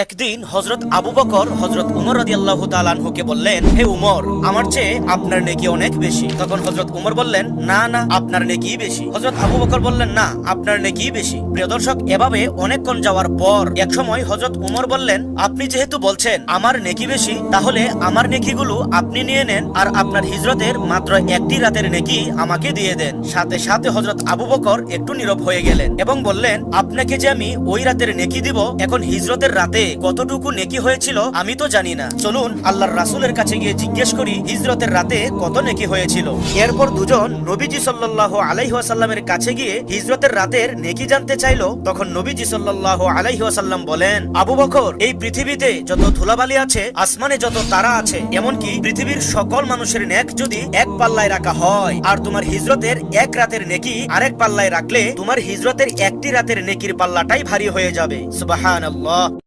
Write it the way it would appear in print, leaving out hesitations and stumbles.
একদিন হযরত আবু বকর হযরত উমর রাদিয়াল্লাহু তাআলা আনহুকে বললেন, হে উমর, আমার চেয়ে আপনার নেকি অনেক বেশি। তখন হযরত উমর বললেন, না না, আপনার নেকি বেশি। হযরত আবু বকর বললেন, না, আপনার নেকি বেশি। প্রিয় দর্শক, এভাবে অনেকক্ষণ যাওয়ার পর একসময় হযরত উমর বললেন, আপনি যেহেতু বলছেন আমার নেকি বেশি, তাহলে আমার নেকিগুলো আপনি নিয়ে নেন আর আপনার হিজরতের মাত্র একটি রাতের নেকি আমাকে দিয়ে দেন। সাথে সাথে হযরত আবু বকর একটু নীরব হয়ে গেলেন এবং বললেন, আপনাকে যে আমি ওই রাতের নেকি দিব, এখন হিজরতের রাতে কতটুকু নেকি হয়েছিল আমি তো জানি না। চলুন আল্লাহর রাসূলের কাছে গিয়ে জিজ্ঞেস করি হিজরতের রাতে কত নেকি হয়েছিল। এরপর দুজন নবীজি সাল্লাল্লাহু আলাইহি ওয়াসাল্লামের কাছে গিয়ে হিজরতের রাতের নেকি জানতে চাইলো। তখন নবীজি সাল্লাল্লাহু আলাইহি ওয়াসাল্লাম বলেন, আবু বকর, এই পৃথিবীতে যত ধুলাবালি আছে, আসমানে যত তারা আছে, এমনকি পৃথিবীর সকল মানুষের নেক যদি এক পাল্লায় রাখা হয় আর তোমার হিজরতের এক রাতের নেকি আরেক পাল্লায় রাখলে তোমার হিজরতের একটি রাতের নেকির পাল্লাটাই ভারী হয়ে যাবে। সুবহানাল্লাহ।